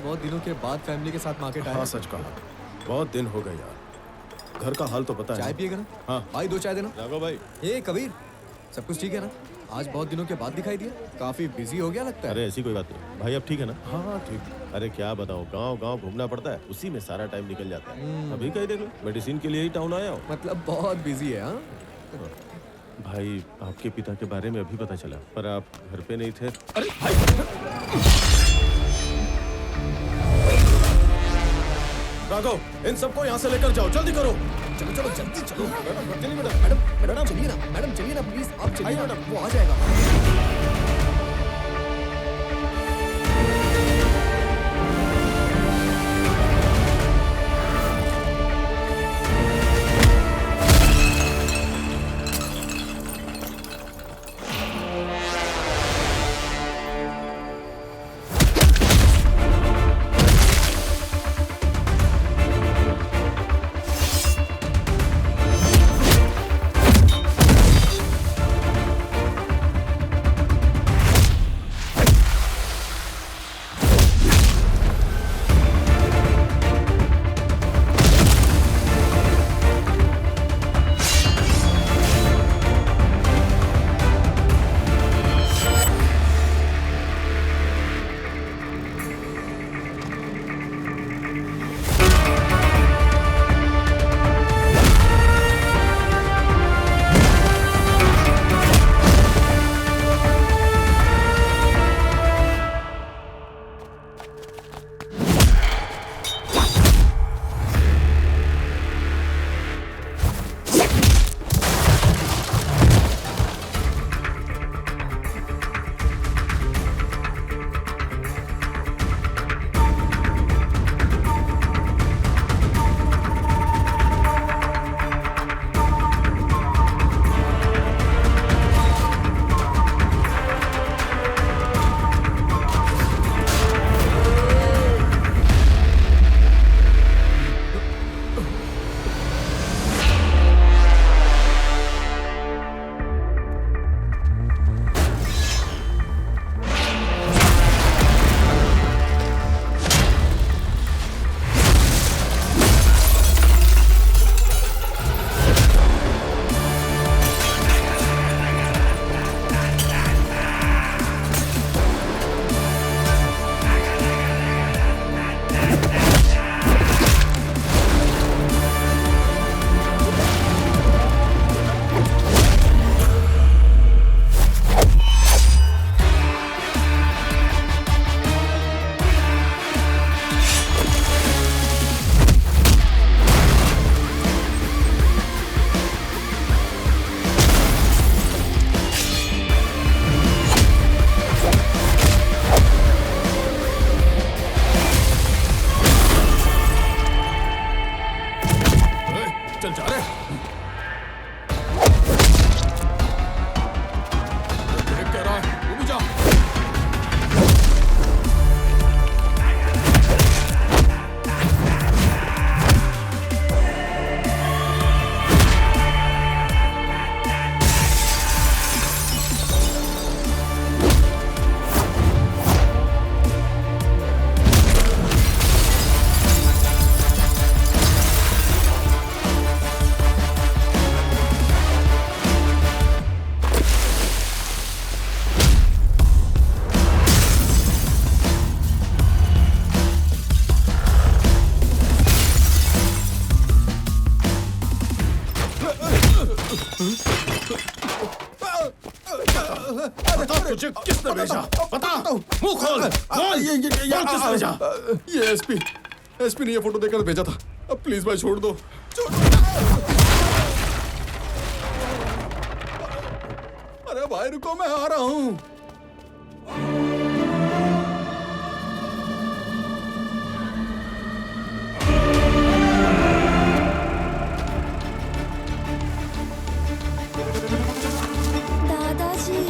बहुत दिनों के बाद फैमिली के साथ मार्केट आया। हाँ सच कहा, बहुत दिन हो गए यार। घर का हाल तो पता है चाय ना? पिएगा ना? हाँ भाई 2 चाय देना। राघव भाई। ए कबीर, सब कुछ ठीक है ना? आज बहुत दिनों के बाद दिखाई दिया, काफी बिजी हो गया लगता है। अरे ऐसी कोई बात नहीं भाई, अब ठीक है ना? हाँ हाँ ठीक। अरे क्या बताऊं, गांव गांव घूमना पड़ता है, उसी में सारा टाइम निकल जाता है। अभी कहीं देख लो, मेडिसिन के लिए ही टाउन आया हूँ। मतलब बहुत बिजी है। हाँ भाई आपके पिता के बारे में अभी पता चला, पर आप घर पे नहीं थे। अरे भाई, राघव, इन सबको यहाँ से लेकर जाओ, जल्दी करो। चलो चलो जल्दी चलो। मैडम चलिए मैडम चलिए ना, मैडम चलिए ना प्लीज, आप चलिए ना, वो आ जाएगा। चल जा रहे। देख क्या रहा है, वो भी जा। बता तुझे किसने भेजा? बता, मुंह खोल, बोल, बोल किसने भेजा? ये एसपी ने ये फोटो देखकर भेजा था। अब प्लीज भाई छोड़ दो। अरे भाई रुको, मैं आ रहा हूँ। दादाजी,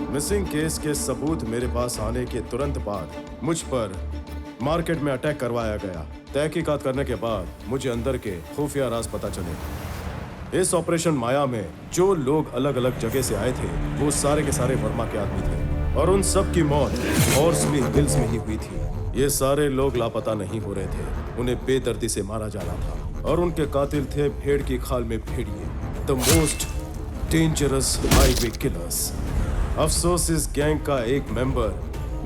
मिसिंग केस के सबूत मेरे पास आने के तुरंत बाद मुझ पर मार्केट में अटैक करवाया गया। तहकीकात करने के बाद मुझे अंदर के खुफिया राज पता चले। इस ऑपरेशन माया में जो लोग अलग अलग जगह से आए थे वो सारे के सारे वर्मा के आदमी थे और उन सब की मौत हॉर्सली हिल्स में ही हुई थी। ये सारे लोग लापता नहीं हो रहे थे, उन्हें बेदर्दी से मारा जा रहा था और उनके कातिल थे भेड़ की खाल में भेड़िए, the most dangerous highway killers. अफसोस इस गैंग का एक मेंबर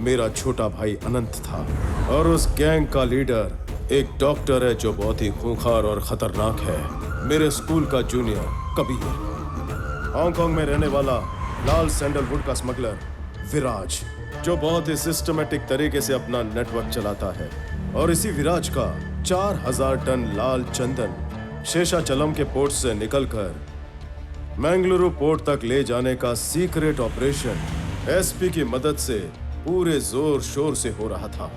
मेरा छोटा भाई अनंत था और उस गैंग का लीडर एक डॉक्टर है जो बहुत ही खूंखार और खतरनाक है, मेरे स्कूल का जूनियर कबीर। हांगकांग में रहने वाला लाल सैंडलवुड का स्मगलर विराज, जो बहुत ही सिस्टमेटिक तरीके से अपना नेटवर्क चलाता है। और इसी विराज का 4000 टन लाल चंदन शेषाचलम के पोर्ट से निकलकर मैंगलुरु पोर्ट तक ले जाने का सीक्रेट ऑपरेशन एसपी की मदद से पूरे जोर शोर से हो रहा था।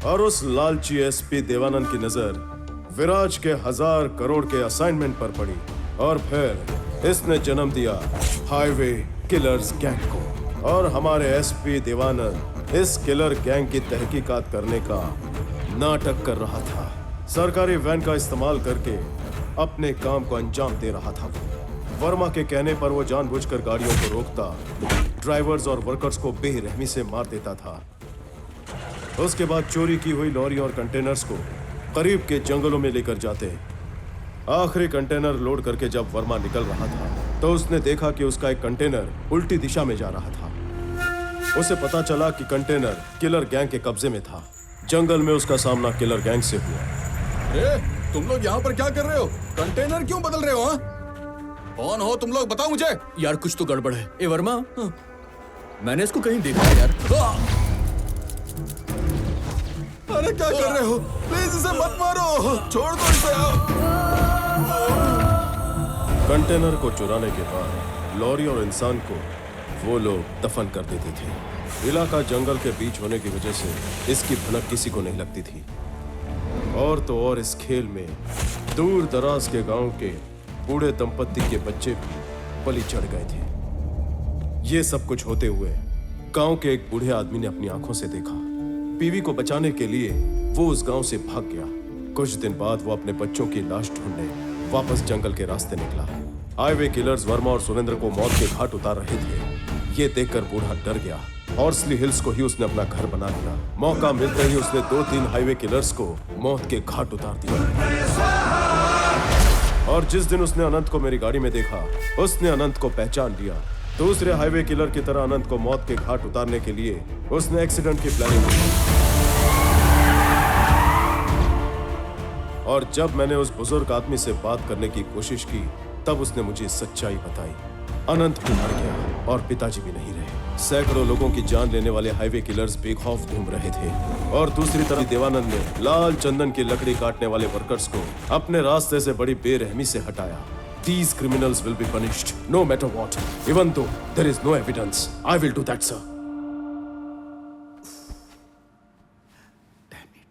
और उस लालची एसपी देवानंद की नजर विराज के 1000 करोड़ के असाइनमेंट पर पड़ी और फिर इसने जन्म दिया हाईवे किलर्स गैंग को। और हमारे एसपी देवानंद इस किलर गैंग की तहकीकात करने का नाटक कर रहा था। सरकारी वैन का इस्तेमाल करके अपने काम को अंजाम दे रहा था। वर्मा के कहने पर वो जानबूझकर गाड़ियों को रोकता, ड्राइवर्स और वर्कर्स को बेरहमी से मार देता था। उसके बाद चोरी की हुई लॉरी और कंटेनर्स को करीब के जंगलों में लेकर जाते। आखिरी कंटेनर लोड करके जब वर्मा निकल रहा था तो उसने देखा कि उसका एक कंटेनर उल्टी दिशा में जा रहा था। उसे पता चला कि कंटेनर किलर गैंग के कब्जे में था। जंगल में उसका सामना किलर गैंग से हुआ। तुम लोग यहाँ पर क्या कर रहे हो? कंटेनर क्यों बदल रहे हो? कौन हो तुम लोग, बताओ मुझे। यार कुछ तो गड़बड़ है। ए वर्मा, मैंने इसको कहीं देखा है यार। अरे क्या कर रहे हो? प्लीज इसे मत मारो, छोड़ दो इसे। कंटेनर को चुराने के बाद लॉरी और इंसान को वो लोग दफन कर देते थे। इलाका जंगल के बीच होने की वजह से इसकी भनक किसी को नहीं लगती थी। और तो और इस खेल में दूर दराज के गांव के बूढ़े दंपत्ति के बच्चे भी बलि चढ़ गए थे। ये सब कुछ होते हुए गांव के एक बूढ़े आदमी ने अपनी आंखों से देखा। बीवी को बचाने के लिए वो उस गांव से भाग गया। कुछ दिन बाद वो अपने बच्चों की लाश ढूंढने वापस जंगल के रास्ते निकला। हाईवे किलर्स वर्मा और सुरेंद्र को मौत के घाट उतार रहे थे। ये देखकर बूढ़ा डर गया। हॉर्सली हिल्स को ही उसने अपना घर बना लिया। मौका मिलते ही उसने 2-3 हाईवे किलर्स को मौत के घाट उतार दिया। और जिस दिन उसने अनंत को मेरी गाड़ी में देखा, उसने अनंत को पहचान लिया। दूसरे हाईवे किलर की तरह अनंत को मौत के घाट उतारने के लिए उसने एक्सीडेंट की प्लानिंग की। और जब मैंने उस बुजुर्ग आदमी से बात करने की कोशिश की तब उसने मुझे सच्चाई बताई। अनंत भी मर गया और पिताजी भी नहीं रहे। सैकड़ों लोगों की जान लेने वाले हाईवे किलर्स बेखौफ घूम रहे थे और दूसरी तरफ देवानंद ने लाल चंदन की लकड़ी काटने वाले वर्कर्स को अपने रास्ते से बड़ी बेरहमी से हटाया। These criminals will be punished, no matter what, even though there is no evidence. I will do that, sir. Damn it.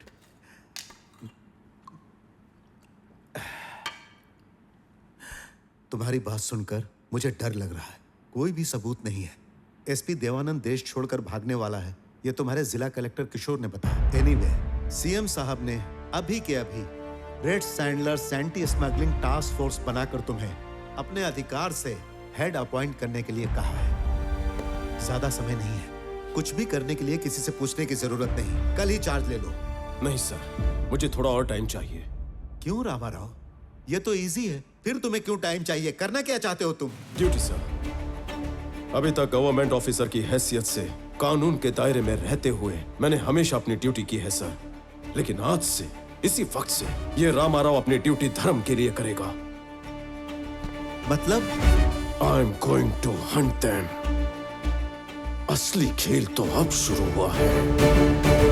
तुम्हारी बात सुनकर मुझे डर लग रहा है। कोई भी सबूत नहीं है। एसपी देवानंद देश छोड़कर भागने वाला है, ये तुम्हारे जिला कलेक्टर किशोर ने बताया। एनीवे, सीएम साहब ने अभी के अभी red sanders anti smuggling task force बनाकर तुम्हें अपने अधिकार से हेड अपॉइंट करने के लिए कहा है। ज्यादा समय नहीं है। कुछ भी करने के लिए किसी से पूछने की जरूरत नहीं। कल ही चार्ज ले लो। नहीं सर, मुझे थोड़ा और टाइम चाहिए। क्यों रामाराव? ये तो इजी है। फिर तुम्हें क्यों टाइम चाहिए? करना क्या चाहते हो तुम? Duty sir. अभी तक गवर्नमेंट ऑफिसर की हैसियत से कानून के दायरे में रहते हुए मैंने हमेशा अपनी ड्यूटी की है सर। लेकिन आज से, इसी वक्त से ये रामाराव अपनी ड्यूटी धर्म के लिए करेगा। मतलब? I am going to hunt them. असली खेल तो अब शुरू हुआ है।